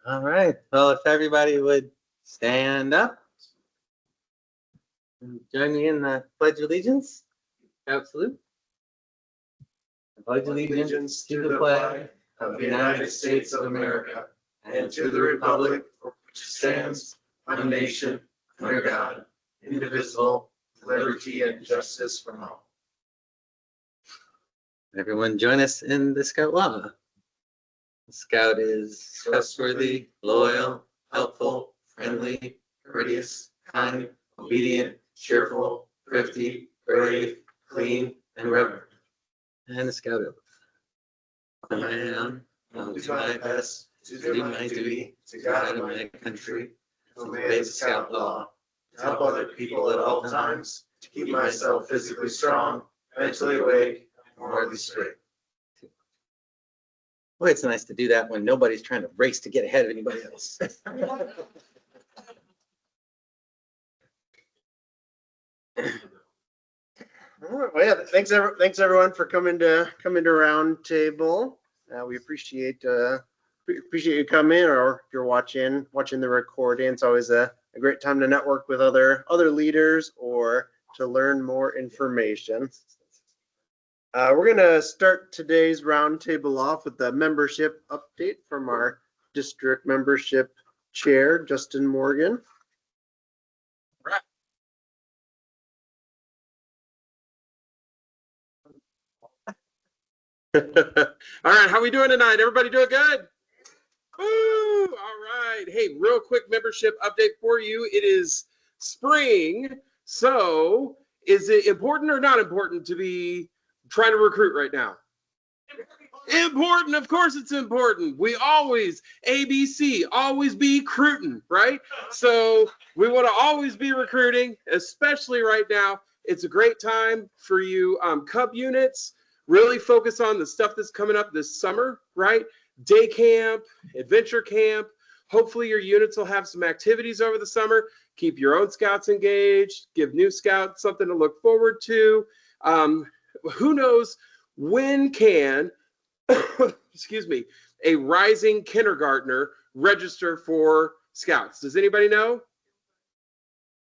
All right. Well, if everybody would stand up and join me in the Pledge of Allegiance. Absolute. I pledge allegiance to the flag of the United States of America and to the republic for which stands one nation under God, indivisible, with liberty and justice for all. Everyone join us in the Scout Law. The Scout is trustworthy, loyal, helpful, friendly, courteous, kind, obedient, cheerful, thrifty, brave, clean, and reverent. And the Scout oath. I am, I'll do my best to do my duty to God and my country, to obey the Scout Law, to help other people at all times, to keep myself physically strong, mentally awake, and morally straight. Boy, it's nice to do that when nobody's trying to race to get ahead of anybody else. Well, yeah, thanks everyone for coming to Roundtable. We appreciate you coming, or if you're watching the recording. It's always a great time to network with other leaders or to learn more information. We're gonna start today's roundtable off with the membership update from our district membership chair, Justin Morgan. All right, how we doing tonight? Everybody doing good? Woo! All right. Hey, real quick membership update for you. It is spring, so is it important or not important to be trying to recruit right now? Important, of course it's important. We always, ABC, always be recruiting, right? So we want to always be recruiting, especially right now. It's a great time for you Cub units. Really focus on the stuff that's coming up this summer, right? Day camp, adventure camp. Hopefully your units will have some activities over the summer. Keep your own scouts engaged. Give new scouts something to look forward to. Who knows when can, excuse me, a rising kindergartner register for scouts? Does anybody know?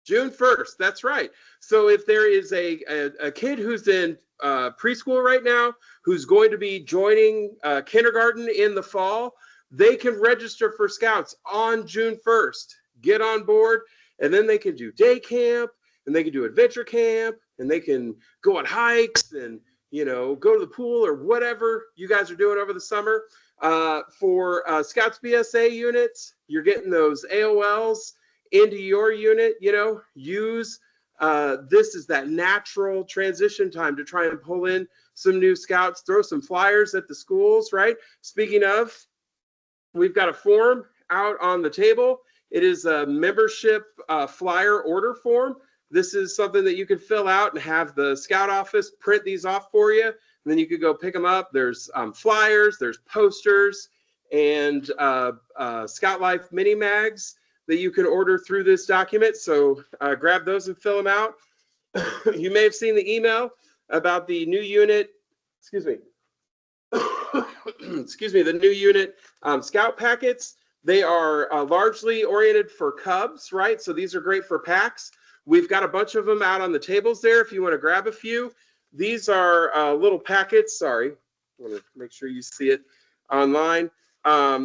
June 1st, that's right. So if there is a kid who's in preschool right now, who's going to be joining kindergarten in the fall, they can register for scouts on June 1st. Get on board, and then they can do day camp, and they can do adventure camp, and they can go on hikes and, you know, go to the pool or whatever you guys are doing over the summer. For Scouts BSA units, you're getting those AOLs into your unit. You know, use this is that natural transition time to try and pull in some new scouts, throw some flyers at the schools, right? Speaking of, we've got a form out on the table. It is a membership flyer order form. This is something that you can fill out and have the scout office print these off for you. And then you could go pick them up. There's flyers, there's posters, and Scout Life mini mags that you can order through this document. So grab those and fill them out. You may have seen the email about the new unit, excuse me, the new unit scout packets. They are largely oriented for cubs, right? So these are great for packs. We've got a bunch of them out on the tables there if you want to grab a few. These are little packets. Sorry, I want to make sure you see it online.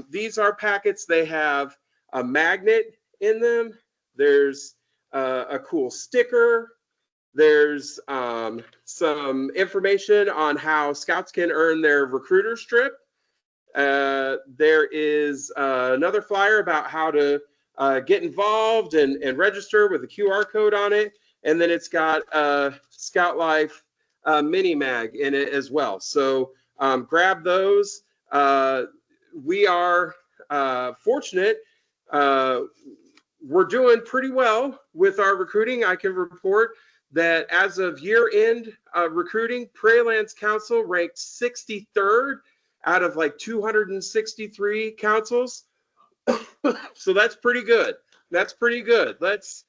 These are packets. They have a magnet in them. There's a cool sticker. There's some information on how scouts can earn their recruiter strip. There is another flyer about how to get involved and register with a QR code on it. And then it's got a Scout Life mini mag in it as well. So grab those. We are fortunate. We're doing pretty well with our recruiting. I can report that as of year-end recruiting, Prairie Lands Council ranked 63rd out of like 263 councils. So that's pretty good. That's pretty good. Let's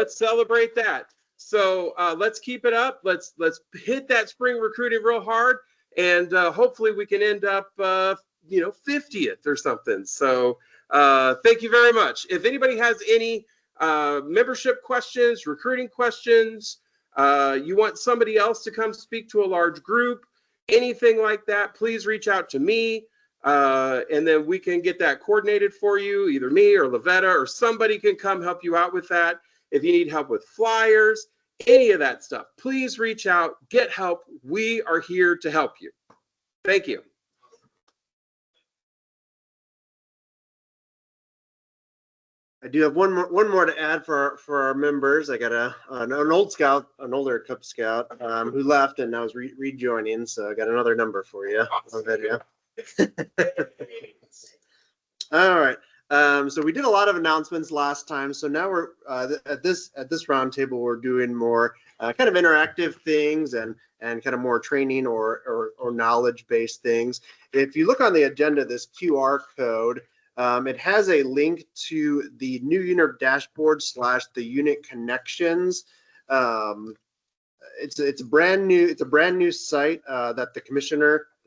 celebrate that. So let's keep it up. Let's hit that spring recruiting real hard, and hopefully we can end up 50th or something. So thank you very much. If anybody has any membership questions, recruiting questions, you want somebody else to come speak to a large group, anything like that, please reach out to me. And then we can get that coordinated for you, either me or Lavetta or somebody can come help you out with that. If you need help with flyers, any of that stuff, please reach out, get help. We are here to help you. Thank you. I do have one more to add for our members. I got an old scout, an older Cub Scout who left and now is rejoining. So I got another number for you on video. All right. So we did a lot of announcements last time. So now we're at this roundtable, we're doing more kind of interactive things and kind of more training or knowledge-based things. If you look on the agenda, this QR code, it has a link to the new unit dashboard / the unit connections. It's a brand new site that the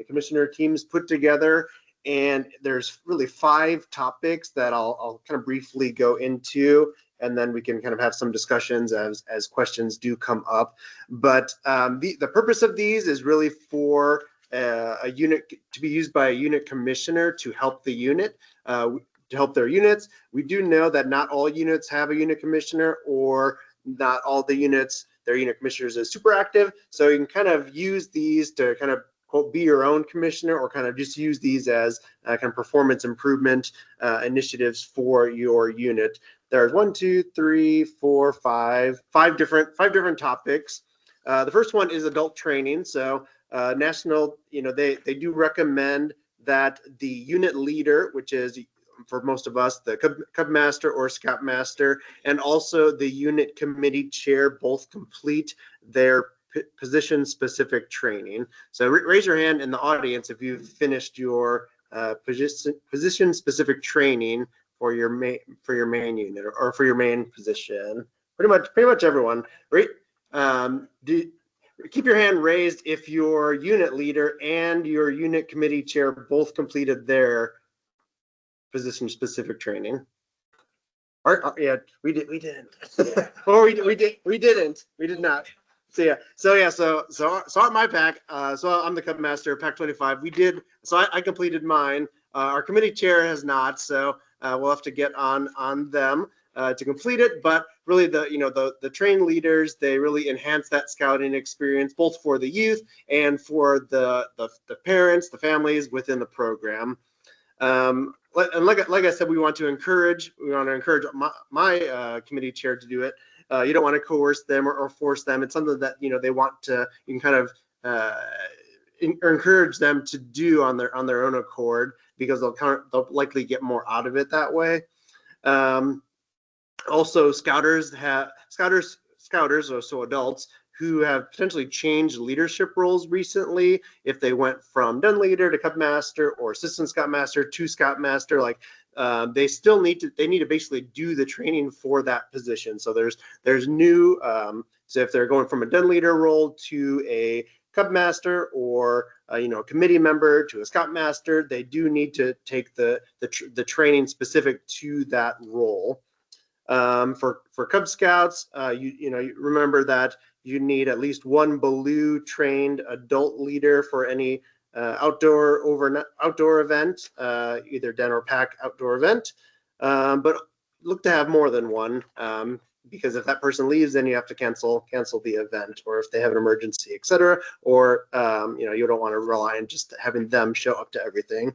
commissioner teams put together. And there's really 5 topics that I'll kind of briefly go into, and then we can kind of have some discussions as questions do come up. But the purpose of these is really for a unit to be used by a unit commissioner to help the unit, to help their units. We do know that not all units have a unit commissioner, or not all the units, their unit commissioners is super active. So you can kind of use these to kind of quote, be your own commissioner, or kind of just use these as kind of performance improvement initiatives for your unit. There's 1, 2, 3, 4, 5 different topics. The first one is adult training. So national, they do recommend that the unit leader, which is for most of us, the Cub Master or Scout Master, and also the unit committee chair both complete their position-specific training. So raise your hand in the audience if you've finished your position-specific training for your main unit or for your main position. Pretty much everyone. Right? Keep your hand raised if your unit leader and your unit committee chair both completed their position-specific training. Yeah, we didn't. Or we didn't. We did not. So on my pack, so I'm the Cub Master, Pack 25. I completed mine. Our committee chair has not, so we'll have to get on them to complete it. But really, the trained leaders, they really enhance that scouting experience, both for the youth and for the parents, the families within the program. And like I said, we want to encourage my committee chair to do it. You don't want to coerce them or force them. It's something that they want to. You can kind of encourage them to do on their own accord, because they'll likely get more out of it that way. Also, scouters, or so adults who have potentially changed leadership roles recently, if they went from den leader to Cub Master or assistant Scout Master to Scout Master, they still need to basically do the training for that position. So there's new, so if they're going from a den leader role to a Cub Master, or a committee member to a Scout Master, they do need to take the training specific to that role. For Cub Scouts, you remember that you need at least one Baloo trained adult leader for any outdoor event, either den or pack outdoor event. But look to have more than one, because if that person leaves, then you have to cancel the event, or if they have an emergency, etc. Or you don't want to rely on just having them show up to everything.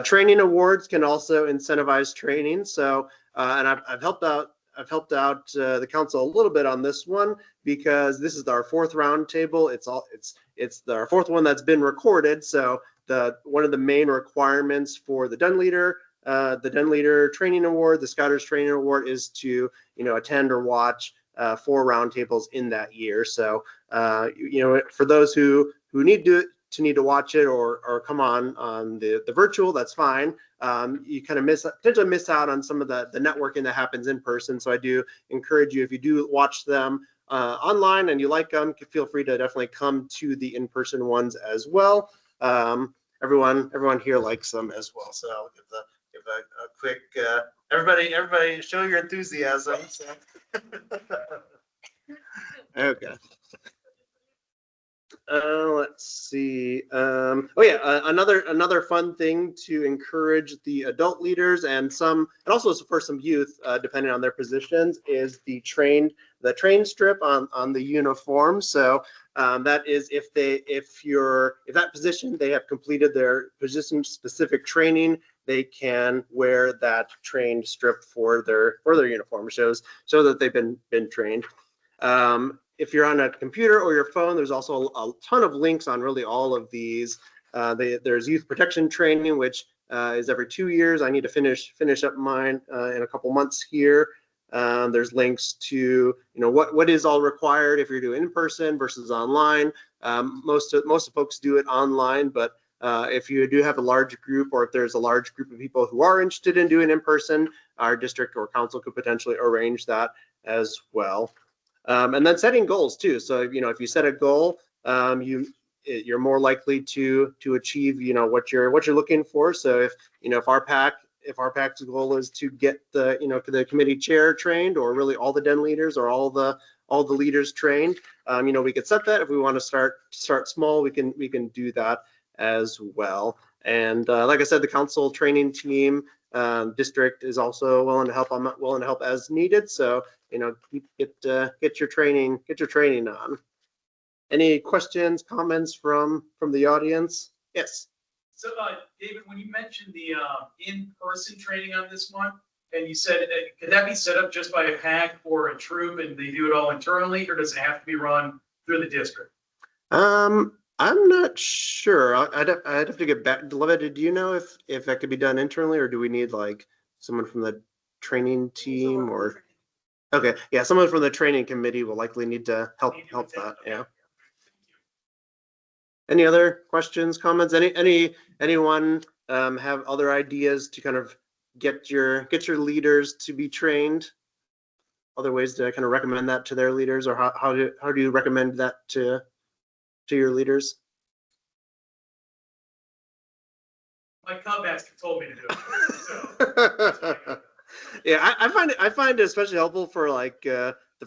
Training awards can also incentivize training. So, and I've helped out the council a little bit on this one, because this is our 4th roundtable. It's our 4th one that's been recorded. So one of the main requirements for the den leader training award, the Scouters training award, is to attend or watch 4 roundtables in that year. So for those who need to watch it or come on the virtual, that's fine. You kind of potentially miss out on some of the networking that happens in person. So I do encourage you, if you do watch them online and you like them, feel free to definitely come to the in-person ones as well. Everyone here likes them as well. So I'll give a quick everybody show your enthusiasm. So. Okay. Let's see. Another fun thing to encourage the adult leaders and also for some youth, depending on their positions, is the train strip on the uniform. So that is if that position they have completed their position specific training, they can wear that trained strip for their uniform. Show that they've been trained. If you're on a computer or your phone, there's also a ton of links on really all of these. There's youth protection training, which is every 2 years. I need to finish up mine in a couple months here. There's links to what is all required if you're doing in person versus online. Most folks do it online, but if you do have a large group, or if there's a large group of people who are interested in doing in person, our district or council could potentially arrange that as well. And then setting goals too. So if you set a goal, you're more likely to achieve what you're looking for. So if our PAC's goal is to get the committee chair trained, or really all the den leaders or all the leaders trained, we could set that. If we want to start small, we can do that as well. And like I said, the council training team district is also willing to help. I'm willing to help as needed. So get your training on. Any questions, comments from the audience? Yes. So, David, when you mentioned the in-person training on this one, and you said, could that be set up just by a PAC or a troop, and they do it all internally, or does it have to be run through the district? I'm not sure. I'd have to get back. Lovetta, do you know if that could be done internally, or do we need like someone from the training team or? Okay, yeah, someone from the training committee will likely need to help that. Yeah. Any other questions, comments? Anyone have other ideas to kind of get your leaders to be trained? Other ways to kind of recommend that to their leaders, or how do you recommend that to your leaders? My Cub master told me to do it. So. Yeah, I find it especially helpful for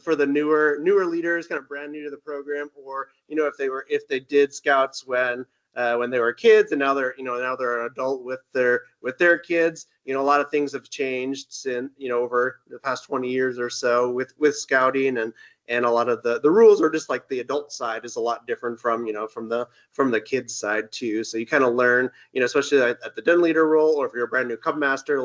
for the newer leaders, kind of brand new to the program, or if they did scouts when they were kids, and now they're an adult with their kids. A lot of things have changed since over the past 20 years or so with scouting, and a lot of the rules are just like the adult side is a lot different from from the kids side too. So you kind of learn, especially at the den leader role, or if you're a brand new cub master,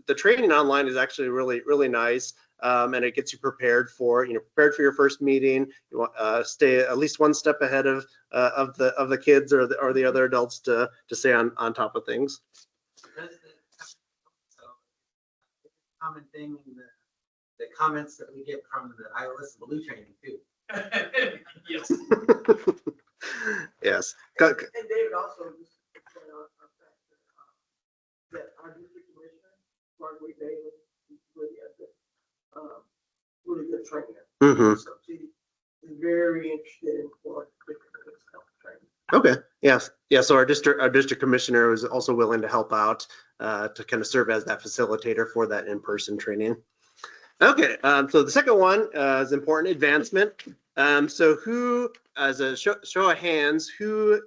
the training online is actually really, really nice. And it gets you prepared for your first meeting. You want stay at least one step ahead of the kids or the other adults to stay on top of things. So, common thing in the comments that we get from the iOS blue training too. Yes. Yes. And David also just point out that our district commissioner, Margaret Davis, really has really good trainer. Mm-hmm. So she's very interested in what training. Okay. Yes. Yeah. So our district commissioner was also willing to help out to kind of serve as that facilitator for that in-person training. Okay. So the second one is important: advancement. So who, as a show of hands, who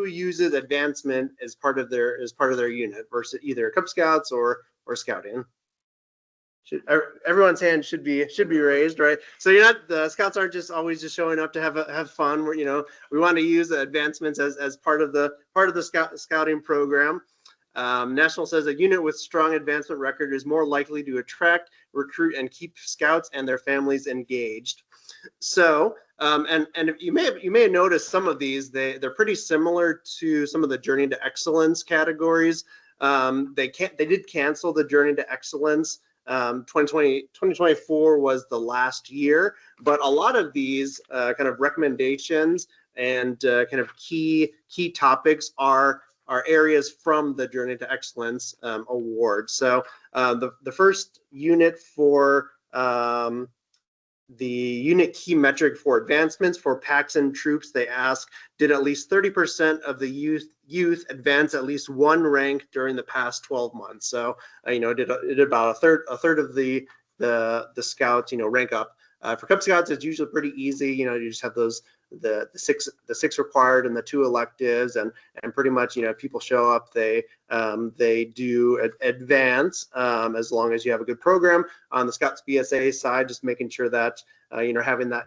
uses advancement as part of their unit versus either Cub Scouts or Scouting? Everyone's hand should be raised, right? So the Scouts aren't just always just showing up to have fun. We want to use the advancements as part of the scouting program. National says a unit with strong advancement record is more likely to attract, recruit, and keep Scouts and their families engaged. So, and you may have noticed some of these. They're pretty similar to some of the Journey to Excellence categories. They did cancel the Journey to Excellence. 2024 was the last year, but a lot of these kind of recommendations and kind of key topics are areas from the Journey to Excellence award. So the first unit for the unit key metric for advancements for packs and troops. They ask, did at least 30% of the youth advance at least one rank during the past 12 months? So, did about a third of the scouts, rank up. For Cub Scouts, it's usually pretty easy. You just have the six required and the 2 electives, and pretty much, if people show up, they do advance, as long as you have a good program. On the Scouts BSA side, just making sure that you're having that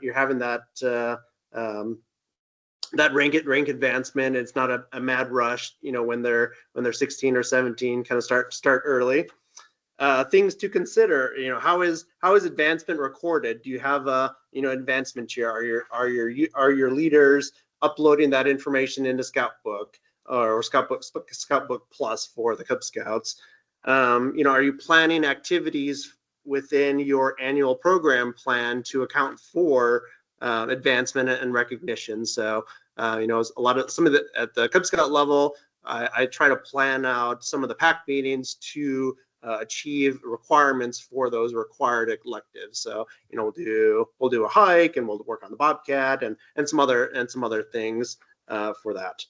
rank advancement. It's not a mad rush, when they're 16 or 17, kind of start early. Things to consider, how is advancement recorded? Do you have a advancement chair? Are your leaders uploading that information into Scoutbook or Scoutbook Plus for the Cub Scouts? Are you planning activities within your annual program plan to account for advancement and recognition? So at the Cub Scout level, I try to plan out some of the pack meetings to achieve requirements for those required electives. So we'll do a hike, and we'll work on the Bobcat and some other things for that.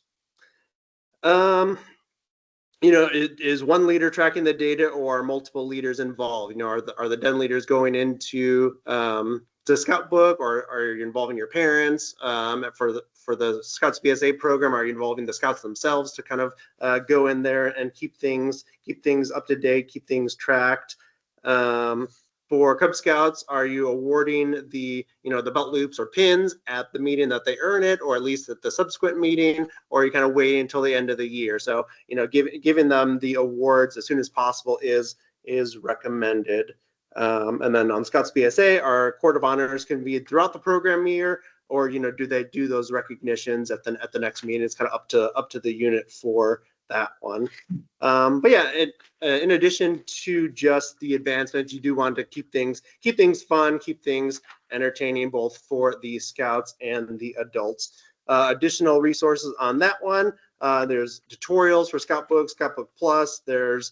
Is one leader tracking the data, or are multiple leaders involved? Are the den leaders going into the Scout Book, or are you involving your parents? For the Scouts BSA program, are you involving the Scouts themselves to kind of go in there and keep things up to date, keep things tracked? For Cub Scouts, are you awarding the belt loops or pins at the meeting that they earn it, or at least at the subsequent meeting, or are you kind of waiting until the end of the year? So giving them the awards as soon as possible is recommended. And then on Scouts BSA, are Court of Honors convened throughout the program year, or do they do those recognitions at the next meeting? It's kind of up to the unit for that one. But yeah, in addition to just the advancements, you do want to keep things fun, keep things entertaining, both for the Scouts and the adults. Additional resources on that one, there's tutorials for Scoutbook, Scoutbook Plus. There's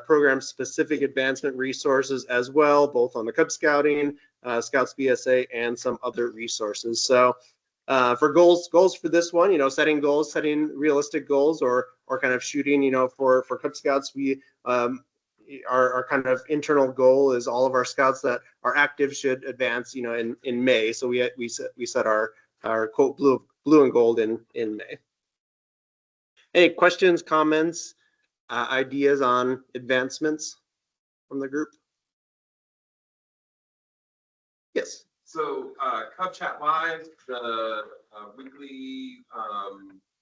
program-specific advancement resources as well, both on the Cub Scouting, Scouts BSA, and some other resources. So for goals for this one, setting realistic goals, or kind of shooting, for Cub Scouts, we our kind of internal goal is all of our Scouts that are active should advance, in May. So we set our quote blue and gold in May. Any questions, comments, ideas on advancements from the group? Yes. So Cub Chat Live, the weekly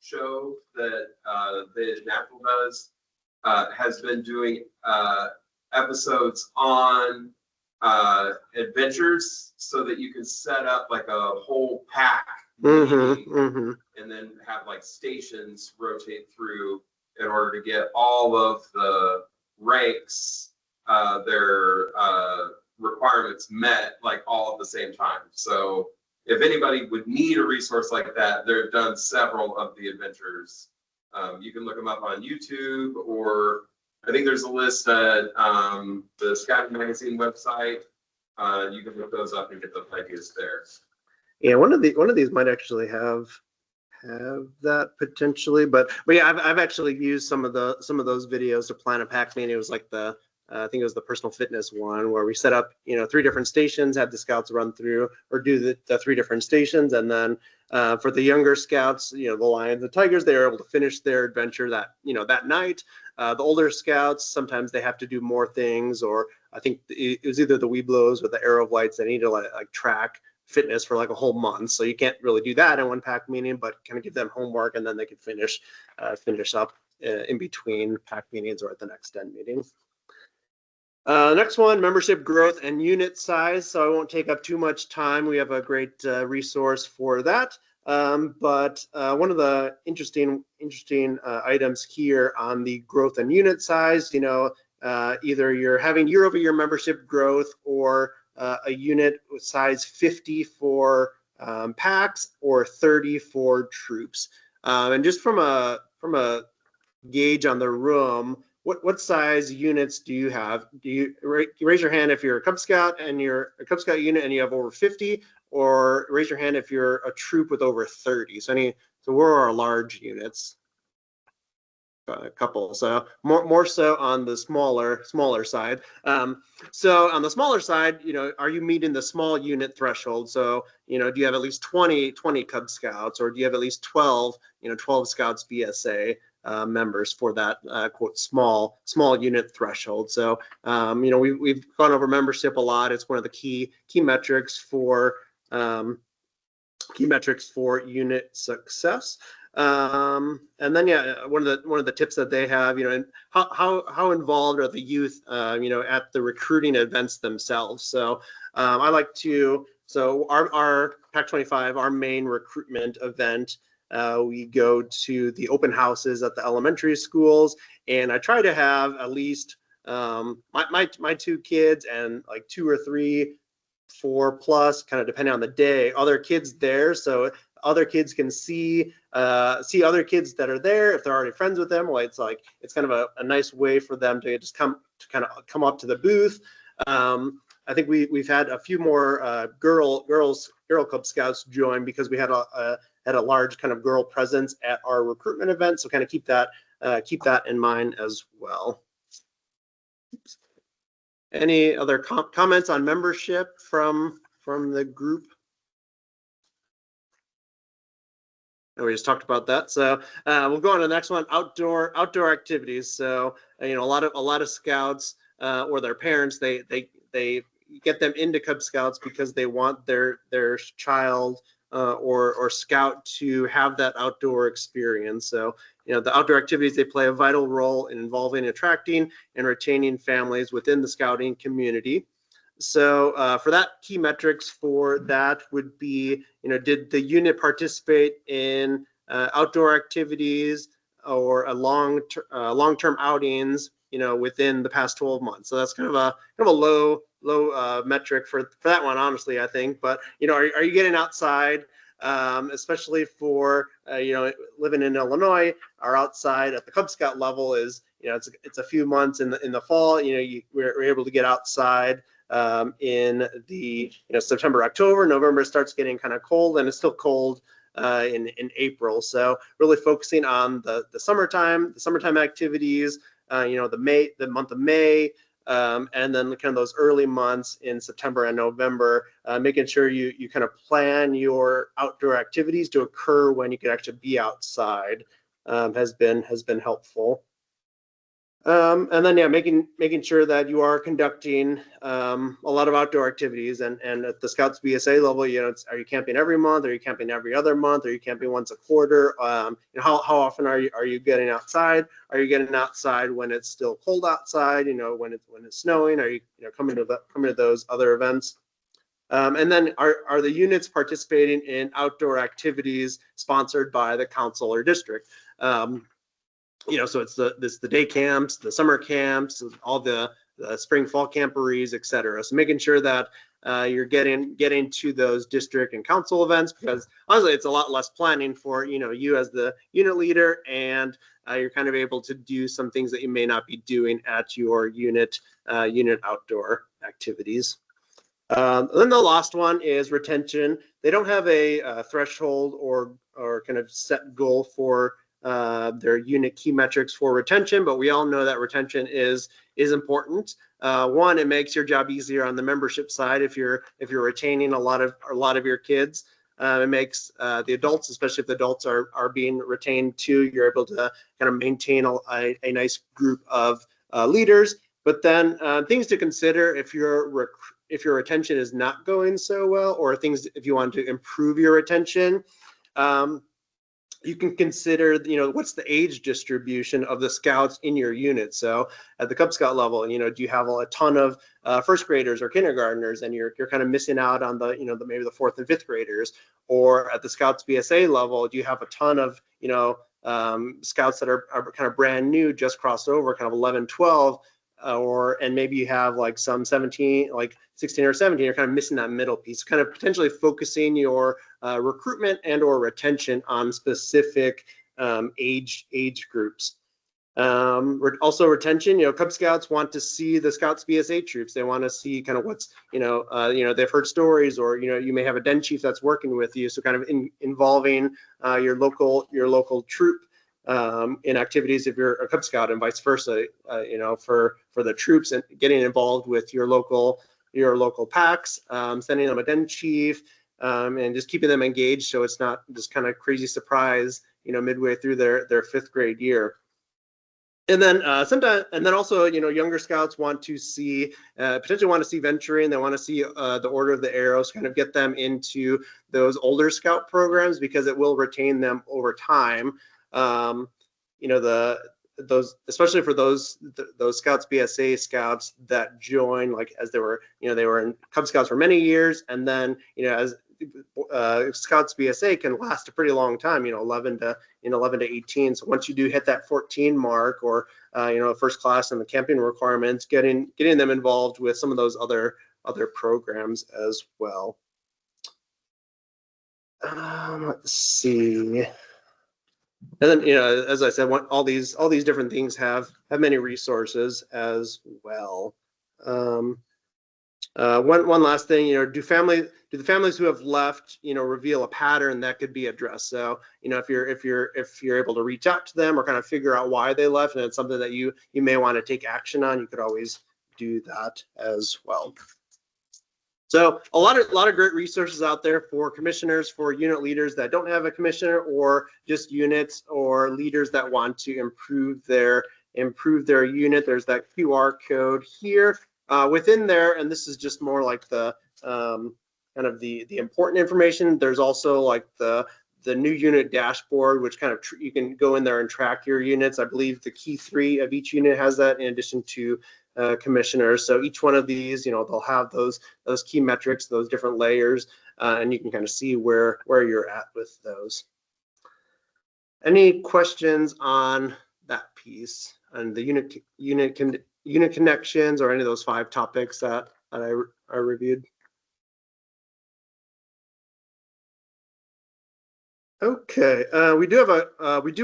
show that the Natural does, has been doing episodes on adventures, so that you can set up like a whole pack meeting, and then have like stations rotate through in order to get all of the ranks, their requirements met, like all at the same time. So if anybody would need a resource like that, they've done several of the adventures. You can look them up on YouTube, or I think there's a list at the Scouting Magazine website. You can look those up and get the ideas there. Yeah, one of these might actually have that potentially, but yeah, I've actually used some of those videos to plan a pack meeting. It was like I think it was the personal fitness one, where we set up 3 different stations, had the Scouts run through or do the 3 different stations, and then for the younger Scouts, the Lions and Tigers, they were able to finish their adventure that night. The older Scouts, sometimes they have to do more things, or I think it was either the Weeblos or the Arrow of Lights. They need to like track fitness for like a whole month, so you can't really do that in one pack meeting, but kind of give them homework, and then they can finish up in between pack meetings or at the next den meeting. Next one, membership growth and unit size. So I won't take up too much time. We have a great resource for that. But one of the interesting items here on the growth and unit size, either you're having year-over-year membership growth, or a unit size 50 for packs, or 30 for troops. And just from a gauge on the room, what size units do you have? Do you raise your hand if you're a Cub Scout and you're a Cub Scout unit and you have over 50, or raise your hand if you're a troop with over 30? So we're our large units. A couple, so more so on the smaller side. So on the smaller side, are you meeting the small unit threshold? So do you have at least 20 Cub Scouts, or do you have at least 12 Scouts BSA members for that quote small unit threshold? So we've gone over membership a lot. It's one of the key metrics for unit success. And then one of the tips that they have, and how involved are the youth, at the recruiting events themselves. So I like to, so our PAC 25, our main recruitment event, we go to the open houses at the elementary schools, and I try to have at least my two kids and like 2 or 3, 4 plus, kind of depending on the day, other kids there, so other kids can see other kids that are there if they're already friends with them. Well, it's kind of a nice way for them to just come up to the booth. I think we've had a few more girl Cub Scouts join because we had a large kind of girl presence at our recruitment event. So kind of keep that in mind as well. Oops. Any other comments on membership from the group? We just talked about that. So we'll go on to the next one, outdoor activities. So a lot of scouts or their parents, they get them into Cub Scouts because they want their child or scout to have that outdoor experience. So the outdoor activities, they play a vital role in involving, attracting, and retaining families within the scouting community. So for that, key metrics for that would be, did the unit participate in outdoor activities or long-term outings, within the past 12 months? So that's kind of a low metric for that one, honestly, I think. But are you getting outside? Especially for living in Illinois, our outside at the Cub Scout level is it's a few months in the fall. We're able to get outside in the September, October. November starts getting kind of cold, and it's still cold in April. So really focusing on the summertime activities. The month of May. And then kind of those early months in September and November, making sure you kind of plan your outdoor activities to occur when you can actually be outside has been helpful. And then making sure that you are conducting a lot of outdoor activities, and at the Scouts BSA level, are you camping every month? Are you camping every other month? Are you camping once a quarter? How often are you getting outside? Are you getting outside when it's still cold outside? When it's snowing? Are you coming to those other events? And then are the units participating in outdoor activities sponsored by the council or district? So it's the day camps, the summer camps, all the spring, fall camporees, et cetera. So making sure that you're getting to those district and council events, because honestly, it's a lot less planning for you as the unit leader, and you're kind of able to do some things that you may not be doing at your unit outdoor activities. Then the last one is retention. They don't have a threshold or kind of set goal for their unit key metrics for retention, but we all know that retention is important. One, it makes your job easier on the membership side if you're retaining a lot of your kids. It makes the adults, especially if the adults are being retained too, you're able to kind of maintain a nice group of leaders. But then things to consider if your retention is not going so well, or things if you want to improve your retention. You can consider, what's the age distribution of the scouts in your unit. So at the Cub Scout level, do you have a ton of first graders or kindergartners, and you're kind of missing out on maybe the 4th and 5th graders? Or at the Scouts BSA level, do you have a ton of, scouts that are kind of brand new, just crossed over, kind of 11, 12, and maybe you have like some 17, like 16 or 17, you're kind of missing that middle piece, kind of potentially focusing your recruitment and or retention on specific age groups. Also retention, Cub Scouts want to see the Scouts BSA troops. They want to see kind of what's, they've heard stories, or, you may have a den chief that's working with you. So kind of involving your local troop in activities if you're a Cub Scout, and vice versa, for the troops, and getting involved with your local packs, sending them a den chief, and just keeping them engaged so it's not this kind of crazy surprise, midway through their 5th grade year. And then also, younger scouts want to see, potentially want to see venturing. They want to see the Order of the Arrows, kind of get them into those older scout programs, because it will retain them over time. Especially for those Scouts BSA scouts that join, like as they were in Cub Scouts for many years, and then as Scouts BSA can last a pretty long time, 11 to 18. So once you do hit that 14 mark, or first class and the camping requirements, getting them involved with some of those other programs as well. Let's see. And then, as I said, all these different things have many resources as well. One last thing, do the families who have left, reveal a pattern that could be addressed? So, if you're able to reach out to them or kind of figure out why they left, and it's something that you may want to take action on, you could always do that as well. So a lot of great resources out there for commissioners, for unit leaders that don't have a commissioner, or just units or leaders that want to improve their unit. There's that QR code here within there, and this is just more like the kind of the important information. There's also like the new unit dashboard, which kind of you can go in there and track your units. I believe the key 3 of each unit has that, in addition to commissioners. So each one of these, they'll have those key metrics, those different layers, and you can kind of see where you're at with those. Any questions on that piece, and the unit connections, or any of those 5 topics that I reviewed? Okay, we do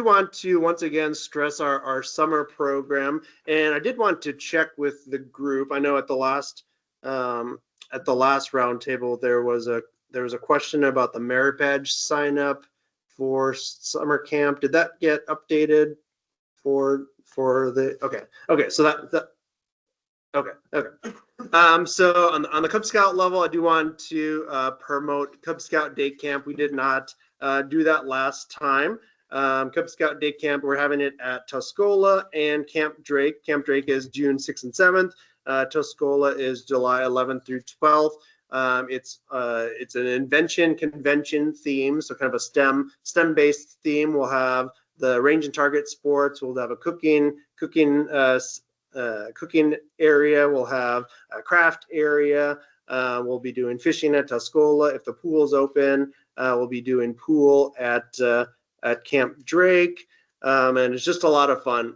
want to once again stress our summer program, and I did want to check with the group. I know at the last roundtable there was a question about the merit badge sign up for summer camp. Did that get updated for the okay? So that okay. So on the Cub Scout level, I do want to promote Cub Scout Day Camp. We did not do that last time. Cub Scout Day Camp, we're having it at Tuscola and Camp Drake. Camp Drake is June 6th and 7th. Tuscola is July 11th through 12th. It's an invention convention theme, so kind of a STEM-based theme. We'll have the range and target sports. We'll have a cooking area. We'll have a craft area. We'll be doing fishing at Tuscola if the pool's open. We'll be doing pool at Camp Drake, and it's just a lot of fun.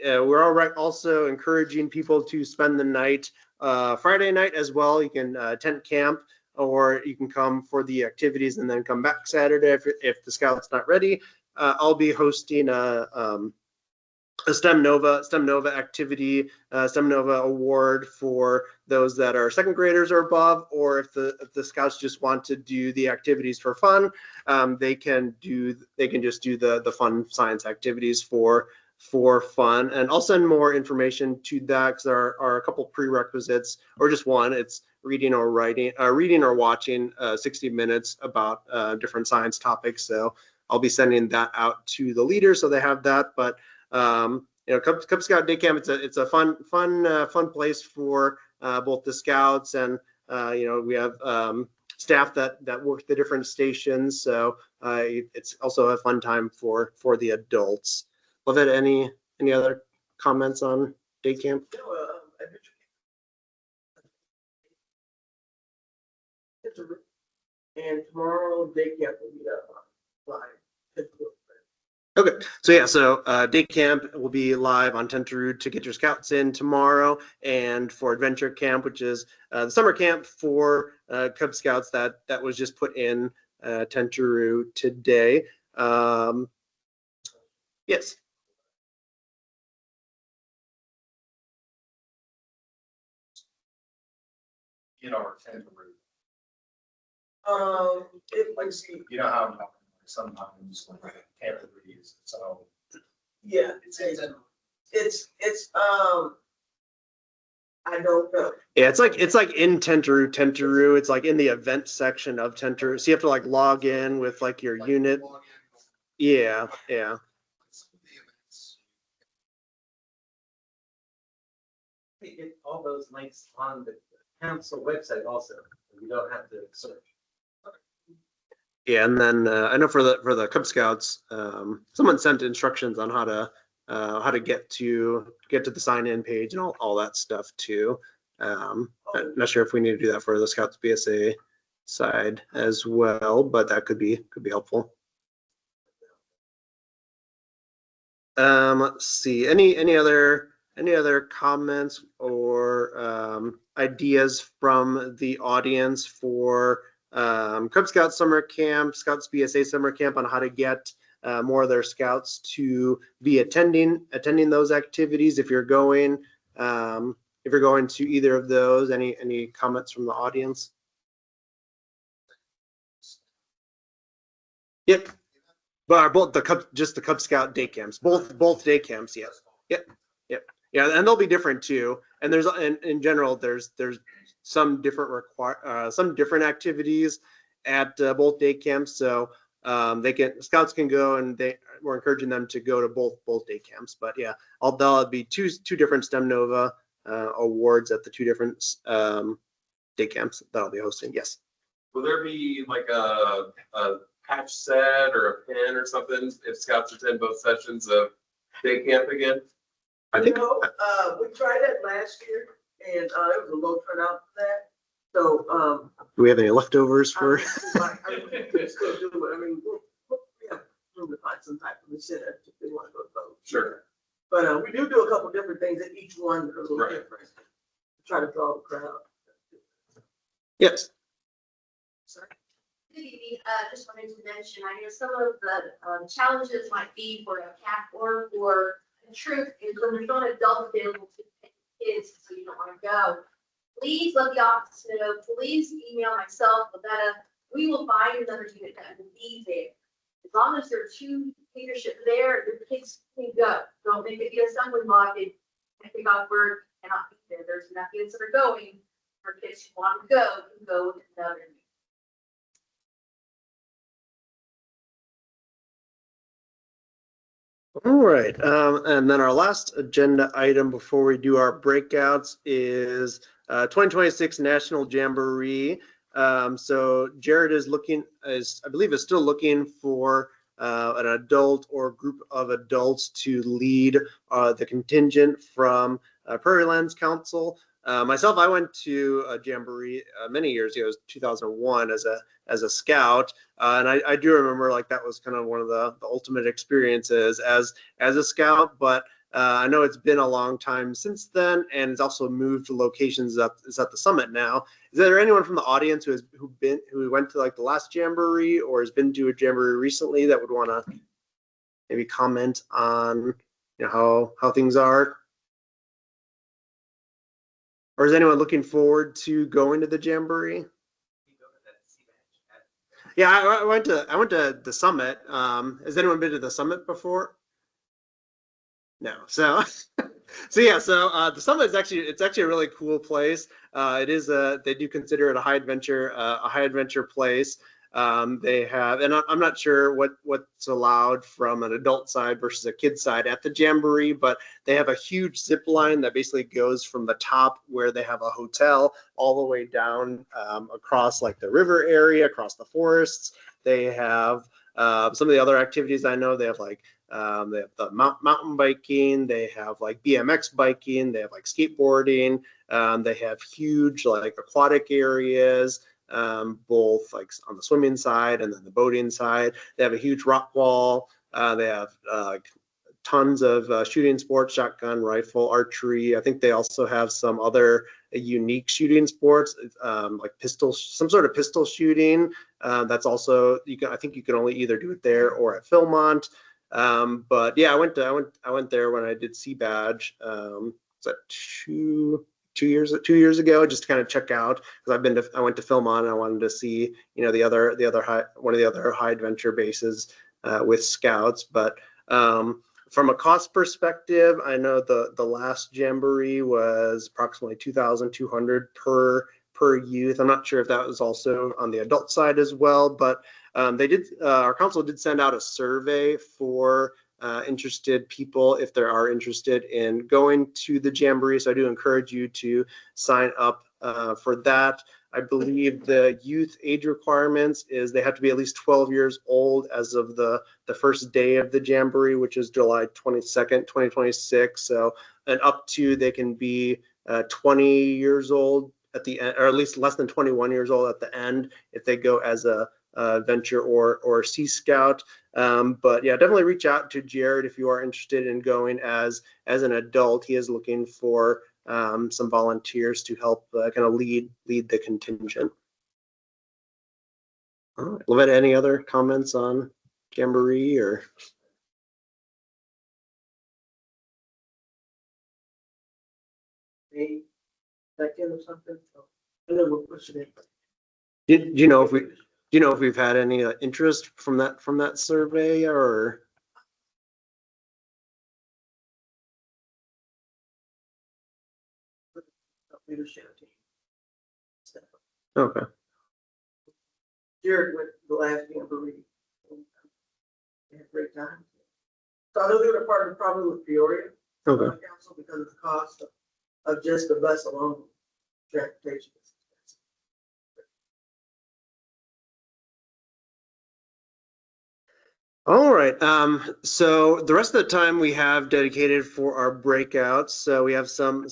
We're also encouraging people to spend the night Friday night as well. You can tent camp, or you can come for the activities and then come back Saturday if the Scout's not ready. I'll be hosting a STEM Nova activity, STEM Nova award for those that are 2nd graders or above, or if the Scouts just want to do the activities for fun, they can just do the fun science activities for fun. And I'll send more information to that, because there are a couple prerequisites, or just one. It's reading or watching 60 minutes about different science topics. So I'll be sending that out to the leaders so they have that. But Cub Scout Day Camp, it's a fun place for both the Scouts, and we have staff that work the different stations. So it's also a fun time for the adults. Lovett, any other comments on day camp? And tomorrow day camp will be live. Okay, so day camp will be live on Tenteroo to get your Scouts in tomorrow, and for Adventure Camp, which is the summer camp for Cub Scouts that was just put in Tenteroo today. Yes. or tend to root? It was, You know how sometimes like can't really use it, so. yeah, I don't know. Yeah, it's like in Tentaroo. It's like in the event section of Tentaroo. So you have to like log in with like your unit. Yeah, yeah. We get all those links on the council website also. You don't have to search. Yeah, and then I know for the Cub Scouts, someone sent instructions on how to get to the sign-in page and all that stuff too. I'm not sure if we need to do that for the Scouts BSA side as well, but that could be helpful. Let's see. Any other comments or ideas from the audience for Cub Scout summer camp, Scouts BSA summer camp, on how to get more of their scouts to be attending those activities? If you're going to either of those, any comments from the audience? Yep. But both the Cub Scout day camps, both day camps, yes. Yep. Yeah, and they'll be different too. And there's in general there's some different activities at both day camps. So Scouts can go, and we're encouraging them to go to both day camps. But yeah, there'll be two different STEM Nova awards at the two different day camps that I'll be hosting. Yes. Will there be like a patch set or a pin or something if Scouts attend both sessions of day camp again? I think. We tried that last year, and it was a low turnout for that. So, Do we have any leftovers for? we could still do it. I mean, we have room to find some type of incentive if they want to go vote. Sure. But we do a couple different things, and each one is a little Right. different to try to draw the crowd. Yes. Good evening. Just wanted to mention, I know some of the challenges might be for a CAP or for a troop is when there's not adults available to take kids, so you don't want to go. Please let the office know. Please email myself, Lavetta. We will find another unit that will be there. As long as there are two leadership there, your kids can go. Don't make it be a stumbling block. If they got work, cannot be there. There's enough kids that are going for kids who want to go can go with another unit. All right, and then our last agenda item before we do our breakouts is 2026 National Jamboree. So Jared is I believe is still looking for an adult or group of adults to lead the contingent from Prairie Lands Council. Myself, I went to a jamboree many years ago. It was 2001 as a scout, and I do remember like that was kind of one of the ultimate experiences as a scout. But I know it's been a long time since then, and it's also moved to locations is at the summit now. Is there anyone from the audience who went to like the last jamboree or has been to a jamboree recently that would want to maybe comment on how things are? Or is anyone looking forward to going to the jamboree? Yeah, I went to the summit. Has anyone been to the summit before? No. So yeah. So the summit is actually a really cool place. It is they do consider it a high adventure place. They have, and I'm not sure what's allowed from an adult side versus a kid side at the jamboree, but they have a huge zip line that basically goes from the top where they have a hotel all the way down across like the river area, across the forests. They have some of the other activities I know. They have like they have the mountain biking. They have like BMX biking. They have like skateboarding. They have huge like aquatic areas. Both like on the swimming side and then the boating side. They have a huge rock wall. They have tons of shooting sports, shotgun, rifle, archery. I think they also have some other unique shooting sports, like some sort of pistol shooting. That's also I think you can only either do it there or at Philmont. But yeah, I went there when I did Sea Badge. Was that 2 2 years ago, just to kind of check out, because I went to Philmont and I wanted to see, one of the other high adventure bases with scouts. But from a cost perspective, I know the last jamboree was approximately $2,200 per youth. I'm not sure if that was also on the adult side as well, but our council did send out a survey for interested people if they are interested in going to the jamboree. So I do encourage you to sign up for that. I believe the youth age requirements is they have to be at least 12 years old as of the first day of the jamboree, which is July 22nd, 2026. So, and up to they can be 20 years old at the end, or at least less than 21 years old at the end if they go as a venture or Sea Scout. But yeah, definitely reach out to Jared if you are interested in going as an adult. He is looking for some volunteers to help kind of lead the contingent. All right, Levette, any other comments on Jamboree or? May second or something. And then we'll push it in. Do you know if we've had any interest from that survey or? Leadership team. Okay. Jared went the last jamboree. They had a great time. So I know they were part of the problem with Prairie. Okay. Council because of the cost of just the bus alone, transportation. All right. So the rest of the time we have dedicated for our breakouts. So we have some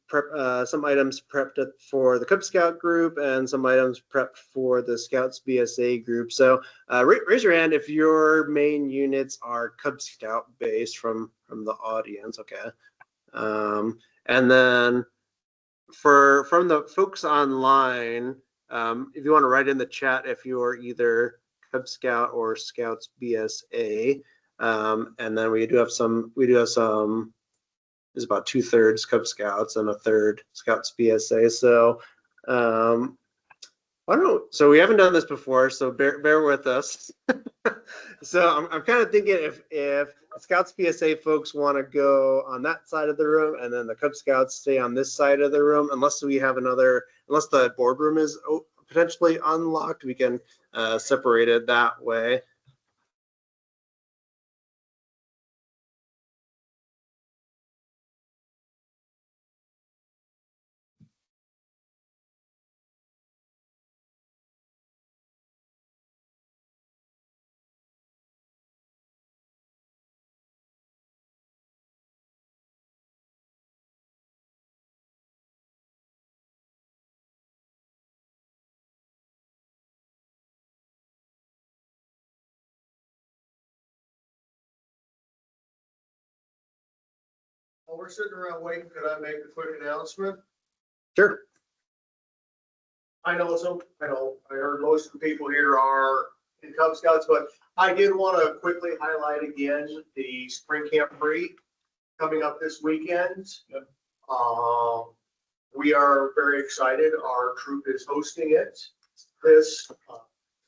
items prepped for the Cub Scout group and some items prepped for the Scouts BSA group. So raise your hand if your main units are Cub Scout based from the audience. Okay. And then from the folks online, if you want to write in the chat if you're either Cub Scout or Scouts BSA, and then we do have some. There's about 2/3 Cub Scouts and 1/3 Scouts BSA. So I don't know. So we haven't done this before, so bear with us. So I'm kind of thinking if Scouts PSA folks want to go on that side of the room and then the Cub Scouts stay on this side of the room, unless the boardroom is potentially unlocked, we can separate it that way. While we're sitting around waiting, could I make a quick announcement? Sure. I heard most of the people here are in Cub Scouts, but I did want to quickly highlight again the Spring Camp Free coming up this weekend. We are very excited. Our troop is hosting it this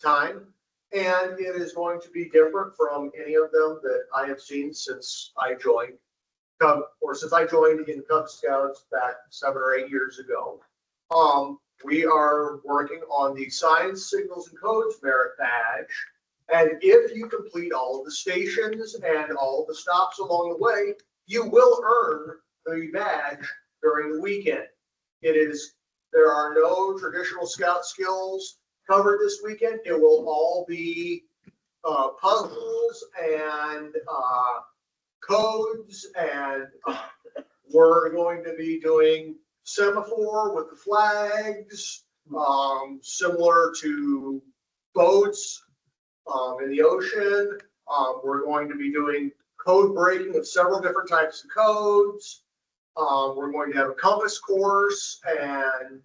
time, and it is going to be different from any of them that I have seen since I joined in Cub Scouts back 7 or 8 years ago. We are working on the Signs, Signals, and Codes Merit Badge. And if you complete all of the stations and all of the stops along the way, you will earn the badge during the weekend. There are no traditional Scout skills covered this weekend. It will all be puzzles and codes, and we're going to be doing semaphore with the flags, similar to boats in the ocean. We're going to be doing code breaking of several different types of codes. We're going to have a compass course and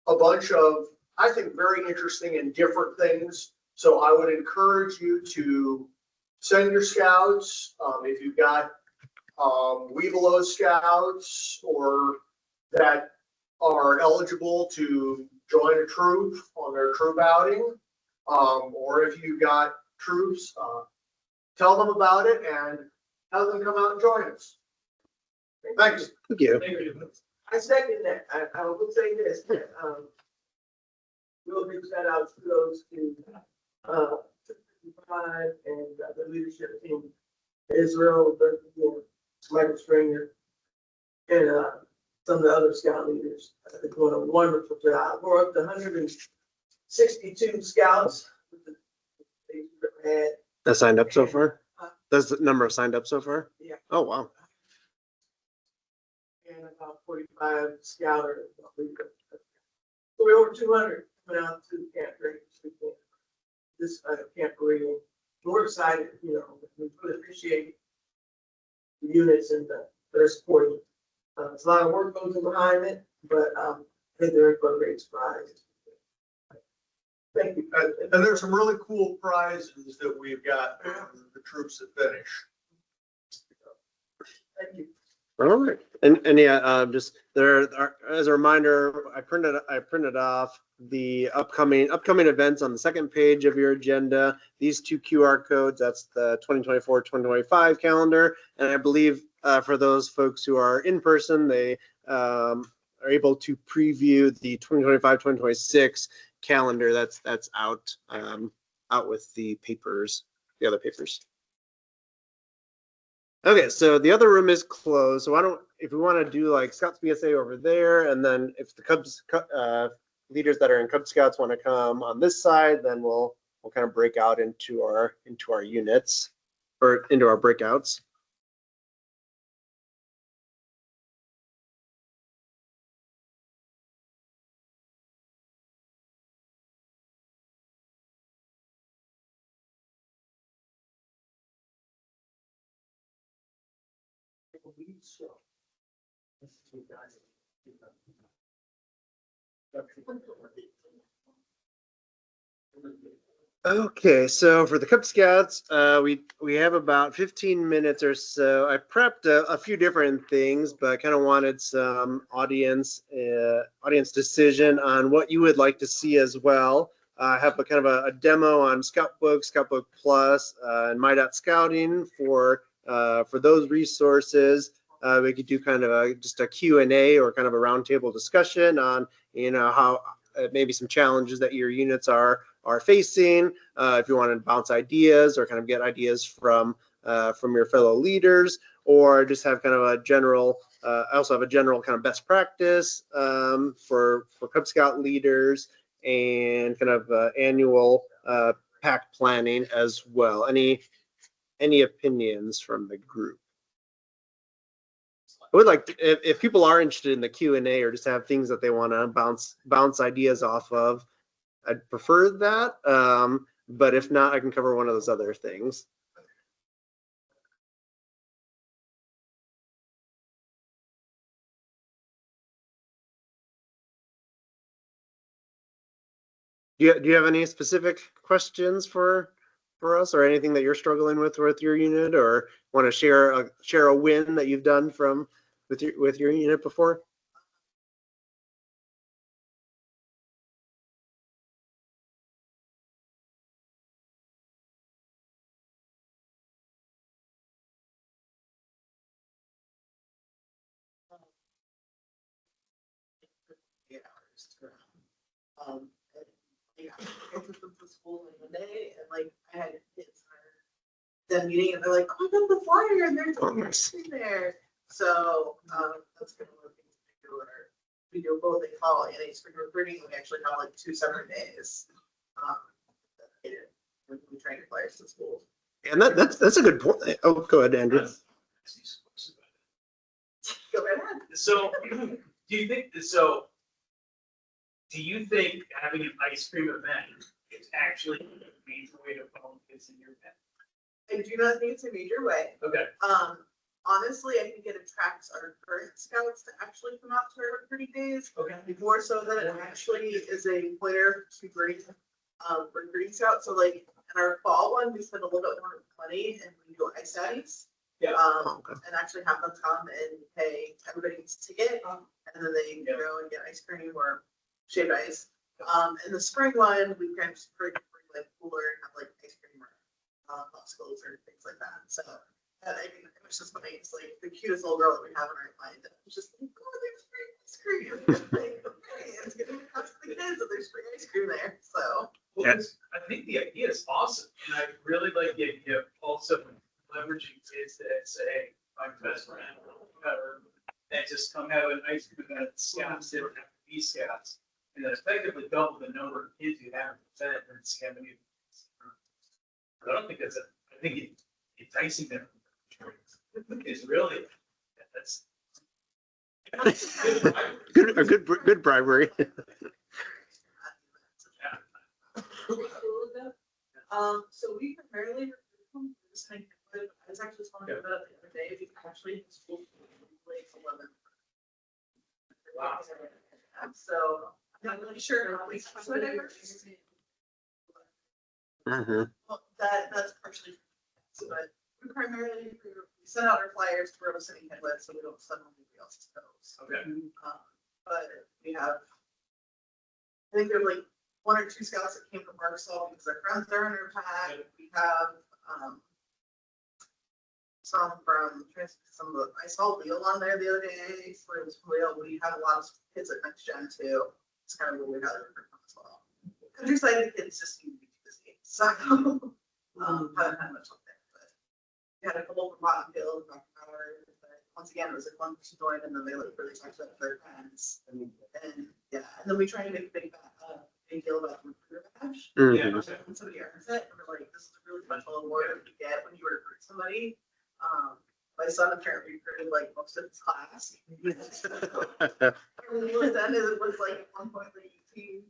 a bunch of, I think, very interesting and different things. So I would encourage you to send your scouts. If you've got Weevilo scouts or that are eligible to join a troop on their troop outing. Or if you've got troops, tell them about it and have them come out and join us. Thanks. Thank you. I second that. I will say this, that, real big shout out to those who, 55 and the leadership team, Israel, Michael Stringer, and, some of the other scout leaders. They're doing a wonderful job. We're up to 162 scouts. Had, That signed up so far? That's the number of signed up so far? yeah, Oh, wow. and about 45 scouters. So we're over 200 coming out to Camp Prairie this weekend. This Camp Prairie. We're excited, you know, we really appreciate the units and that are supporting. It's a lot of work goes in behind it, but I think they're in for a great surprise. Thank you. And there's some really cool prizes that we've got for the troops that finish. Thank you. All right. And yeah, just there are, as a reminder, I printed off the upcoming events on the second page of your agenda. These two QR codes, that's the 2024-2025 calendar. And I believe for those folks who are in person, they are able to preview the 2025-2026 calendar that's out with the papers, the other papers. Okay, so the other room is closed. So if we want to do like Scouts BSA over there, and then if the Cubs leaders that are in Cub Scouts want to come on this side, then we'll kind of break out into our units or into our breakouts. Okay, so for the Cub Scouts, we have about 15 minutes or so. I prepped a few different things, but kind of wanted some audience decision on what you would like to see as well. I have a kind of a demo on Scoutbook Plus, and My.Scouting for those resources. We could do kind of just a Q&A or kind of a roundtable discussion on, how maybe some challenges that your units are facing. If you want to bounce ideas or kind of get ideas from your fellow leaders, or just have kind of a general, I also have a general kind of best practice for Cub Scout leaders, and kind of annual pack planning as well. Any opinions from the group? I would like to, if people are interested in the Q&A or just have things that they want to bounce ideas off of, I'd prefer that. But if not, I can cover one of those other things. Do you have any specific questions for us, or anything that you're struggling with your unit, or want to share a win that you've done with your unit before? I took them to school in the day, and like I had kids that meeting, and they're like, "Oh, I got the flyer, and there's in there." So that's kind of one thing we do. We do both in fall and in spring recruiting. We actually have like 2 separate days. We train flyers to schools. And that's a good point. Oh, go ahead, Andrew. Go right ahead. So, do you think having an ice cream event is actually a major way to promote kids in your event? I do not think it's a major way. Okay. Honestly, I think it attracts our current scouts to actually come out to our recruiting days. Okay. More so than it actually is a pointer to bring recruiting scouts. So like in our fall one, we spend a little bit more money and we do ice studies. Yeah. And actually have them come and pay, everybody gets a ticket, and then they go and get ice cream or shaved ice. In the spring one, we kind of just bring like cooler and have like ice cream or popsicles or things like that. So I mean, it was just funny. It's like the cutest little girl that we have in our mind. It was just like, oh, there's free ice cream. Like, okay, it's gonna be cost to the kids, and there's free ice cream there. So Well, I think the idea is awesome, and I really like the idea of also leveraging kids that say, hey, my best friend, whatever, and just come have an ice cream event at Scouts, they don't have to be Scouts, and then effectively double the number of kids you have in the event, and it's having you. I don't think that's I think enticing them is really, that's. Good bribery. So we primarily recruit from this kind of, I was actually talking about it the other day, we actually in school late 11. Wow. So I'm not really sure how we. Well, that's partially, but we primarily, we send out our flyers to where we're sitting headlet, so we don't send them anybody else's goes. Okay. But we have, I think there's like 1 or 2 scouts that came from Arkansas because their friends are in our pack. We have, some from, some of the, I saw Leo on there the other day, so it was real. We have a lot of kids at Next Gen too. It's kind of what we had as well. Countryside kids just seem to be busy, so, haven't had much up there, but we had a couple from Rotten Hill, Dr. Howard, but once again, it was like one person joined and then they like really talked about their friends. And yeah, and then we try to make a big deal about the recruiter badge. Yeah. When somebody earns it, and we're like, this is a really special award you get when you recruit somebody. My son apparently recruited like most of his class. And what then is it was like at one point like 18,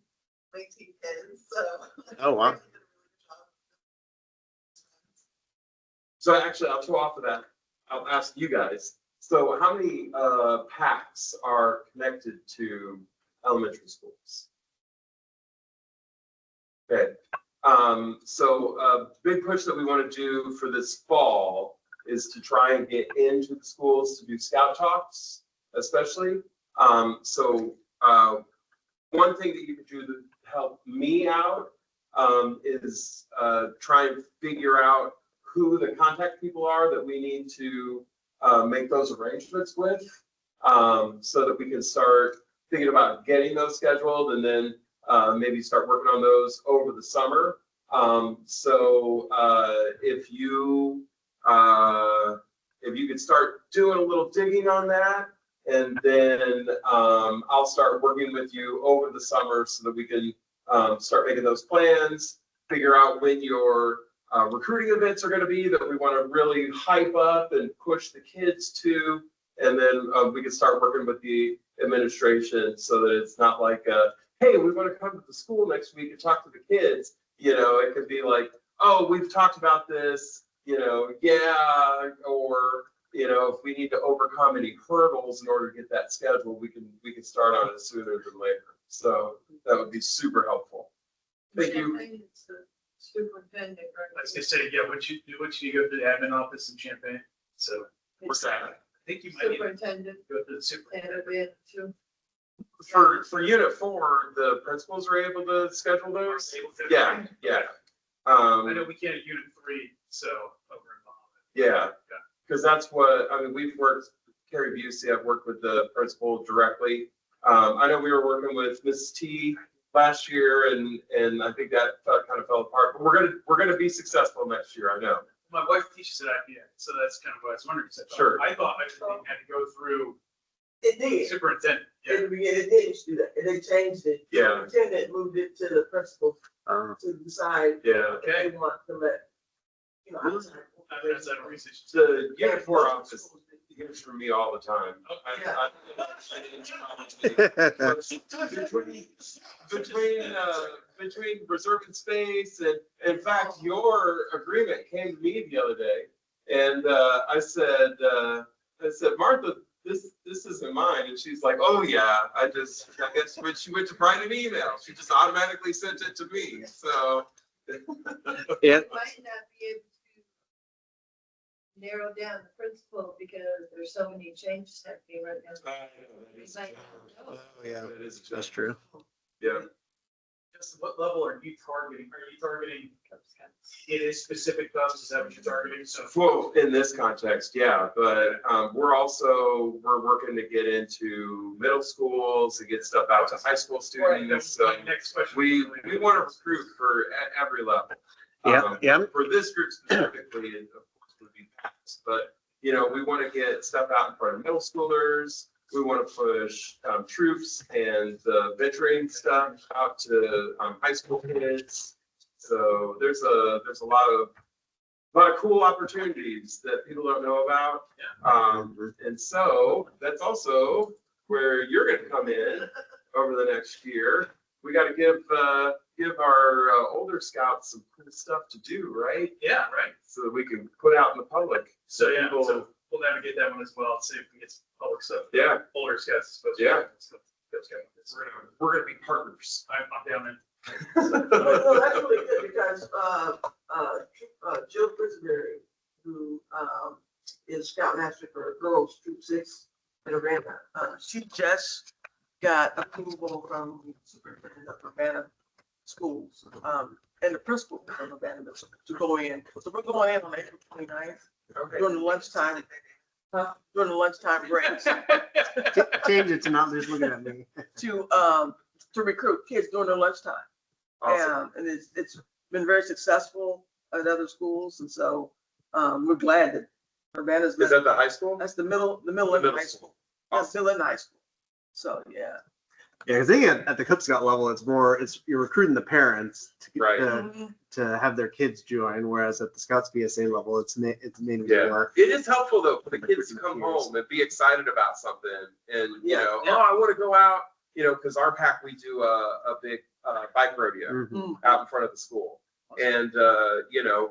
19 kids, so. Oh, wow. So actually, I'll go off of that. I'll ask you guys. So how many packs are connected to elementary schools? Okay. So a big push that we want to do for this fall is to try and get into the schools to do scout talks, especially. So one thing that you could do to help me out is try and figure out who the contact people are that we need to make those arrangements with, so that we can start thinking about getting those scheduled and then maybe start working on those over the summer. So if you could start doing a little digging on that, and then I'll start working with you over the summer so that we can start making those plans, figure out when your recruiting events are going to be that we want to really hype up and push the kids to, and then we can start working with the administration so that it's not like, hey, we want to come to the school next week and talk to the kids. You know, it could be like, oh, we've talked about this, you know, yeah, or, you know, if we need to overcome any hurdles in order to get that scheduled, we can start on it sooner than later. So that would be super helpful. Thank you. Superintendent, I was gonna say, yeah, once you go to the admin office in Champaign, so. What's that? I think you might need to Superintendent, go to the superintendent. and too. For Unit 4, the principals are able to schedule those? Yeah, yeah. I know we can't at Unit 3, so over in Bahamas. Yeah, because that's what, I mean, we've worked, Carrie Busey, I've worked with the principal directly. I know we were working with Mrs. T last year, and I think that kind of fell apart, but we're gonna be successful next year, I know. My wife teaches at IPN, so that's kind of what I was wondering. 'Cause Sure. I thought everything had to go through It did. superintendent. Yeah. In the beginning, it didn't do that, and they changed it. Yeah. Superintendent moved it to the principal to decide Yeah. if they want to let, you know, outside. That's out of research. The Unit 4 office hears from me all the time. Between reserving space and, in fact, your agreement came to me the other day, and I said, Martha, this isn't mine, and she's like, oh yeah, I guess when she went to write an email, she just automatically sent it to me. So Yeah. Might not be able narrow down the principal because there's so many changes happening right now. It's like, oh, Yeah, That is that's true. Yeah. Just what level are you targeting? Are you targeting it is specific cubs? Is that what you're targeting? So Well, in this context, yeah, but we're working to get into middle schools and get stuff out to high school students. So my next question. we want to recruit for at every level. Yeah. For this group specifically, it of course would be PACs, but we want to get stuff out in front of middle schoolers. We want to push troops and the venturing stuff out to high school kids. So there's a lot of cool opportunities that people don't know about. And so that's also where you're going to come in over the next year. We got to give our older scouts some cool stuff to do, right? Yeah, right. So that we can put out in the public. So yeah, people- so we'll navigate that one as well. See if we get some public stuff. Yeah. Older scouts. Supposed to. Yeah. We're gonna be partners. I'm down in. no, that's really good because, Jill Prisberry, who, is scoutmaster for Girls Troop 6 in Urbana, she just got approval from the superintendent of Urbana schools, and the principal of Urbana to go in. So we're going in on April 29th during the lunchtime, during the lunchtime breaks Change it to not just looking at me. to recruit kids during their lunchtime. Awesome. And it's been very successful at other schools, and so we're glad that Urbana's. Is that the high school? That's the middle and high school. That's middle and high school. So, yeah. Yeah, because I think at the Cub Scout level, you're recruiting the parents Right. to have their kids join, whereas at the Scouts BSA level, it's mainly Yeah. more. It is helpful though for the kids to come home and be excited about something and, Yeah. I want to go out, because our pack, we do a big bike rodeo Mhm. out in front of the school. And,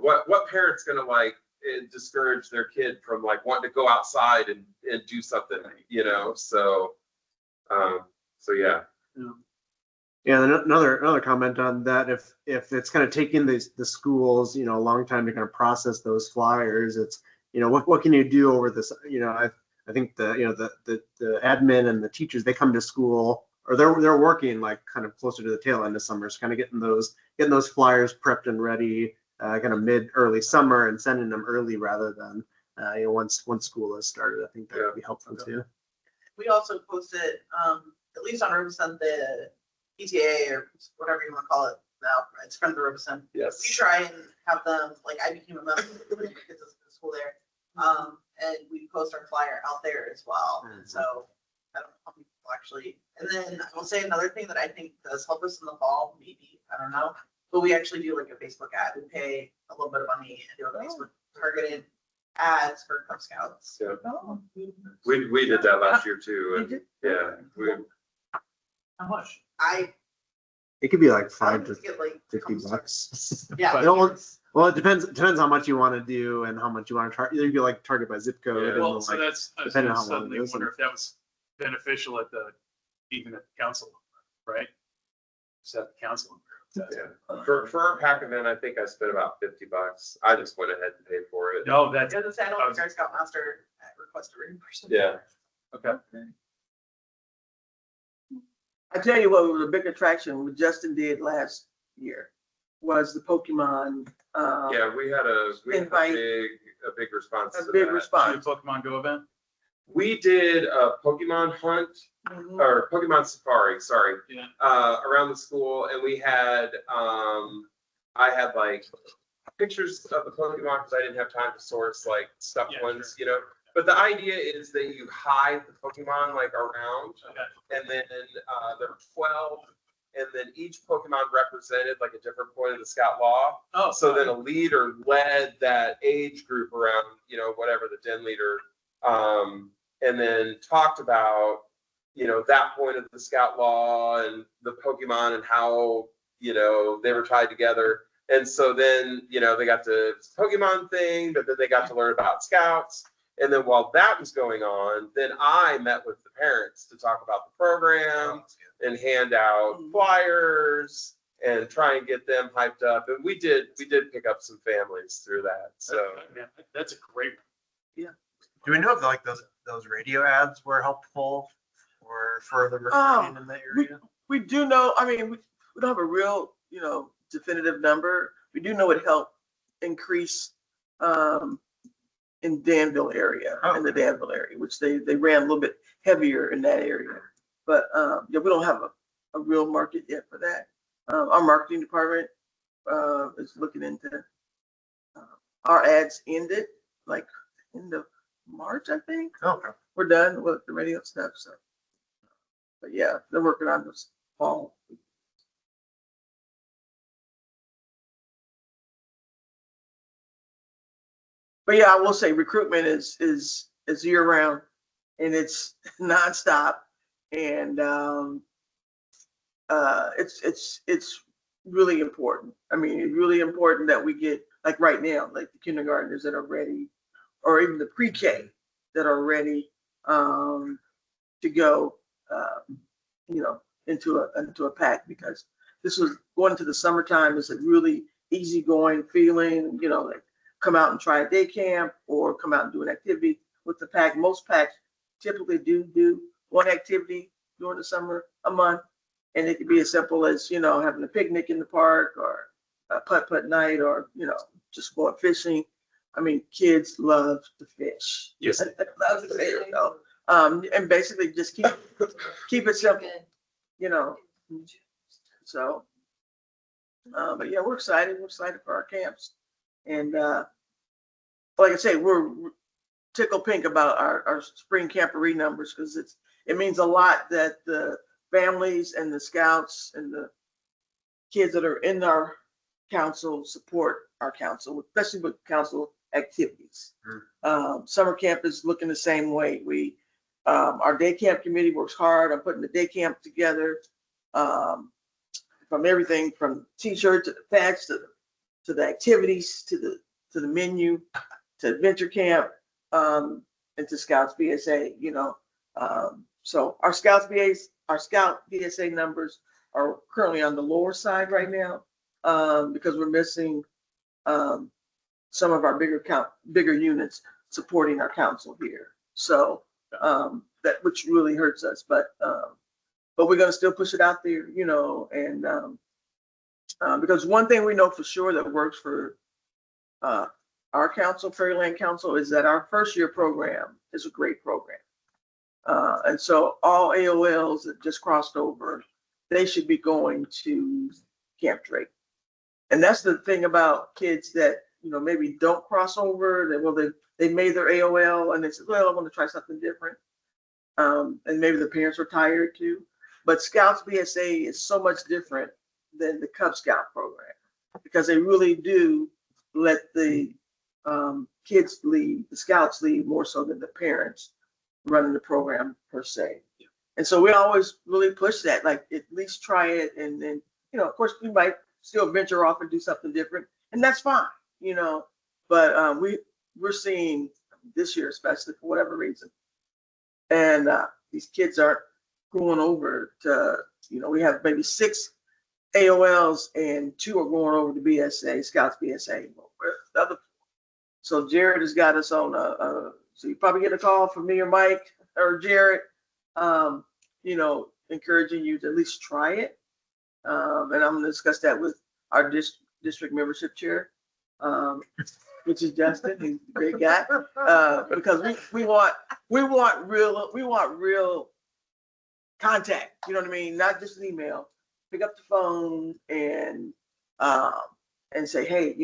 what parent's going to discourage their kid from wanting to go outside and do something, so yeah. Yeah, and another comment on that, if it's kind of taking the schools, a long time to kind of process those flyers, it's, what can you do over this? I think the admin and the teachers, they come to school or they're working kind of closer to the tail end of summer, so kind of getting those flyers prepped and ready, kind of early summer and sending them early rather than once school has started. I think that would be helpful too. We also posted, at least on Robeson, the PTA or whatever you want to call it now, it's Friends of Robeson. Yes. We try and have them, I became a member because of the school there. And we post our flyer out there as well. And so I don't know how many people actually, and then I will say another thing that I think does help us in the fall, maybe, I don't know, but we actually do a Facebook ad. We pay a little bit of money and do a Facebook targeted ads for Cub Scouts. Yeah. Oh. We did that last year too. You And did? yeah. How much? It could be I 5 would to get like. $50. Yeah. Well, it depends how much you want to do and how much you want to target. You could target by zip code. Yeah. And Well, then, so that's, I was depending gonna on how long suddenly it is. wonder if that was beneficial even at the council, right? Just at the council. Yeah. For our pack event, I think I spent about $50. I just went ahead and paid for it. No, that's, The other side, I don't think our Scoutmaster requested reimbursement. Yeah. okay. I tell you what, was a big attraction, what Justin did last year, was the Pokemon. Yeah, we had a Invite. big response A to big that. response. Pokemon Go event? We did a Pokemon hunt Mhm. or Pokemon safari, sorry, Yeah. around the school, and we had I had pictures of the Pokemon because I didn't have time to source stuffed Yeah, ones, But the idea is that you hide the Pokemon around, Okay. and then there were 12, and then each Pokemon represented a different point of the Scout Law. Oh, So then a leader led that age group around, whatever the den leader, and then talked about, that point of the Scout Law and the Pokemon and how, they were tied together. And so then, they got the Pokemon thing, but then they got to learn about Scouts. And then while that was going on, then I met with the parents to talk about the program and hand out flyers and try and get them hyped up. And we did pick up some families through that. So Man, that's a great, Do we know if like those radio ads were helpful for the recruiting in the area? We do know, I mean, we don't have a real, definitive number. We do know it helped increase in Danville area, in the Danville area, which they ran a little bit heavier in that area. But yeah, we don't have a real market yet for that. Our marketing department is looking into our ads ended like end of March, I think. Okay. We're done with the radio stuff. So, but yeah, they're working on this fall. But yeah, I will say recruitment is year round, and it's nonstop, and it's really important. I mean, it's really important that we get, like right now, like the kindergartners that are ready, or even the pre-K that are ready to go, into a pack, because this was going to the summertime is a really easygoing feeling, like come out and try a day camp or come out and do an activity with the pack. Most packs typically do one activity during the summer a month, and it could be as simple as having a picnic in the park, or a putt night, or just going fishing. I mean, kids love to fish. Yes. Love to fish, and basically just keep it simple, So, but yeah, we're excited. We're excited for our camps, and like I say, we're tickled pink about our spring camporee numbers, because it means a lot that the families and the scouts and the kids that are in our council support our council, especially with council activities. Summer camp is looking the same way. Our day camp committee works hard on putting the day camp together, from everything from t-shirts to the packs to the activities to the menu to adventure camp, and to Scouts BSA. So our Scout BSA numbers are currently on the lower side right now, because we're missing some of our bigger units supporting our council here. So that, which really hurts us, but we're gonna still push it out there, and because one thing we know for sure that works for our council, Prairie Land Council, is that our first year program is a great program. And so all AOLs that just crossed over, they should be going to Camp Drake. And that's the thing about kids that, maybe don't cross over. They made their AOL and they said, well, I want to try something different. And maybe the parents are tired too. But Scouts BSA is so much different than the Cub Scout program, because they really do let the kids lead, the scouts lead more so than the parents running the program per se. And so we always really push that, like at least try it. And then, of course we might still venture off and do something different, and that's fine, but we're seeing this year, especially for whatever reason. And these kids aren't going over to, we have maybe 6 AOLs and 2 are going over to BSA, Scouts BSA. So Jared has got us on so you probably get a call from me or Mike or Jared, encouraging you to at least try it. And I'm gonna discuss that with our district membership chair, which is Justin. He's a great guy, because we want real contact. You know what I mean? Not just an email. Pick up the phone and say, hey,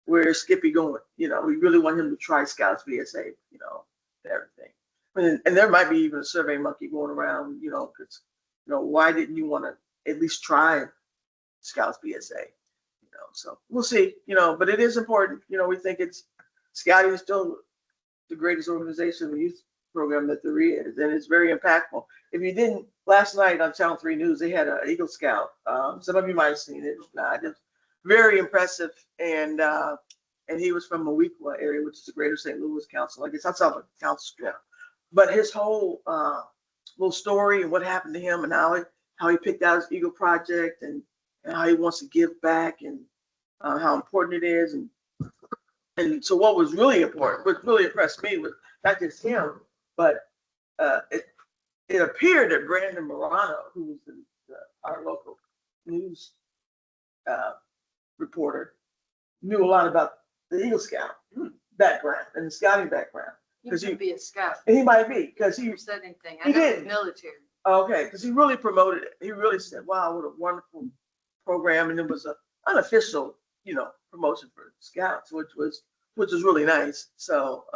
where's Skippy going? We really want him to try Scouts BSA, everything. And there might be even a survey monkey going around, because, why didn't you want to at least try Scouts BSA? So we'll see, but it is important. We think Scouting is still the greatest organization in the youth program that there is, and it's very impactful. If you didn't, last night on Channel 3 News, they had an Eagle Scout. Some of you might have seen it. It's very impressive, and he was from Moweaqua area, which is the Greater St. Louis Council. I guess that's how the council. But his whole little story and what happened to him, and how he picked out his Eagle Project, and how he wants to give back, and how important it is. And And so what was really important, what really impressed me was not just him, but it appeared that Brandon Morano, who was our local news reporter, knew a lot about the Eagle Scout background and the scouting background. He 'Cause could be a scout. And he might be, because He he, never said anything. he I know did. the military. okay, because he really promoted it. He really said, wow, what a wonderful program. And it was a unofficial, promotion for scouts, which was really nice. So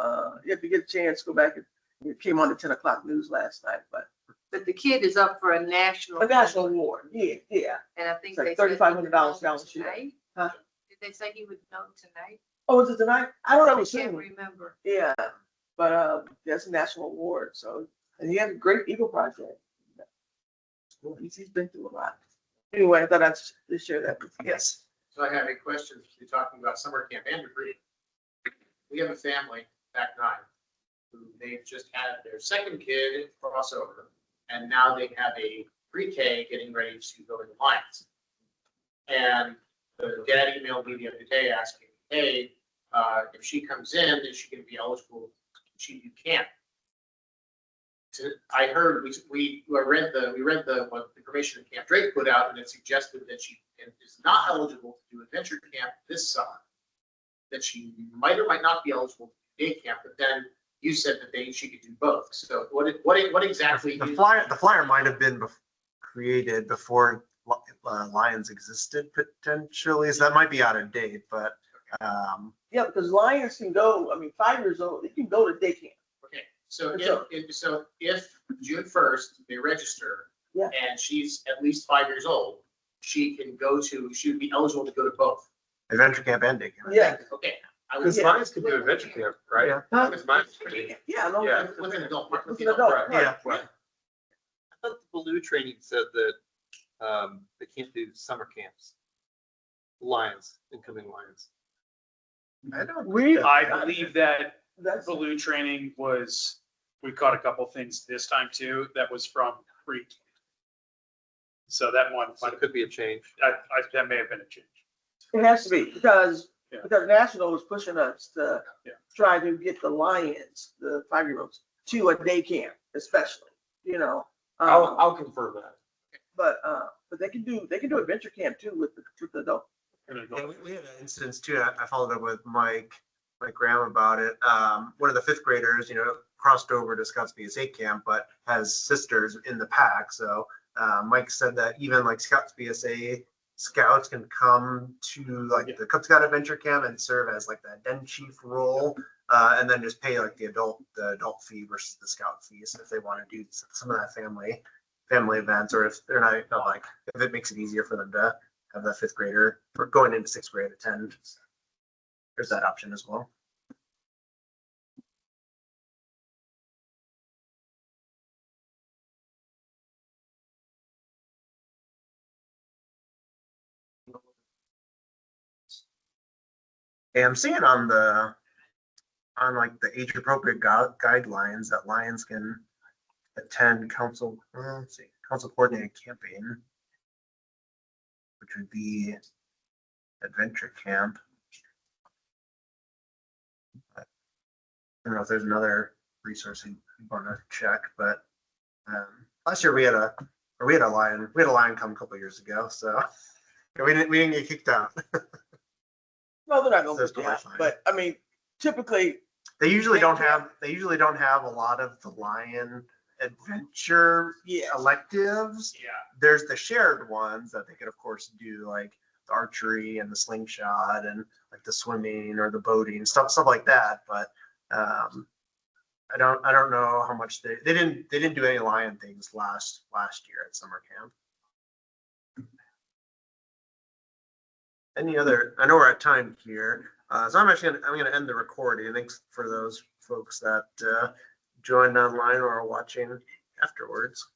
if you get a chance, go back and it came on the 10 o'clock news last night, but But the kid is up for a national. a national award. Yeah. And I think It's like they said he would $3,500 know scholarship. tonight. Huh? Did they say he would know tonight? Oh, is it tonight? I don't know. I It's can't soon. remember. Yeah, but that's a national award. So, and he had a great Eagle project. He's been through a lot. Anyway, I thought I'd just share that with you. Yes. So I have a question. You're talking about summer camp and recruiting. We have a family back nine who they've just had their second kid crossover, and now they have a pre-K getting ready to go into Lions. And the dad emailed me the other day asking, hey, if she comes in, is she going to be eligible? She do camp. So I heard we read the what information that Camp Drake put out, and it suggested that she is not eligible to do adventure camp this summer. That she might or might not be eligible to do day camp, but then you said that she could do both. So what exactly? The flyer might have been created before Lions existed potentially, so that might be out of date, but. Yeah, because Lions can go, 5 years old, they can go to day camp. Okay, so if June 1st they register, Yeah. and she's at least 5 years old, she would be eligible to go to both. Adventure camp and day camp. Yeah. Okay. Because Lions can do adventure camp, right? Yeah. Huh? Because Lions can do- Yeah, no. Yeah. With an adult. With an adult, right. Yeah. Right. I thought the Baloo training said that they can't do summer camps. Lions, incoming Lions. I don't. I believe that That's, balloon training we caught a couple things this time too, that was from pre. So that one, So it could be a change. that may have been a change. it has to be, because Yeah. National was pushing us to Yeah. try to get the Lions, the 5-year-olds, to a day camp, especially, I'll confirm that. But they can do adventure camp too with the adult. Yeah, we had an instance too. I followed up with Mike Graham about it. One of the 5th graders, crossed over to Scouts BSA camp, but has sisters in the pack. So Mike said that even like Scouts BSA scouts can come to the Cub Scout adventure camp and serve as like that den chief role, and then just pay like the adult fee versus the scout fees if they want to do some of that family events, or if they're not if it makes it easier for them to have that 5th grader or going into 6th grade attend. There's that option as well. And I'm seeing on the age appropriate guidelines that Lions can attend council coordinated camping, which would be adventure camp. I don't know if there's another resource you want to check, but last year we had a lion come a couple years ago, so we didn't get kicked out. No, they're not going That's to be out, totally but typically, They usually don't have a lot of the lion adventure electives. Yeah. There's the shared ones that they could of course do, like the archery and the slingshot and like the swimming or the boating, stuff like that. But I don't know how much they didn't do any lion things last year at summer camp. Any other? I know we're at time here, so I'm gonna end the recording. Thanks for those folks that joined online or are watching afterwards.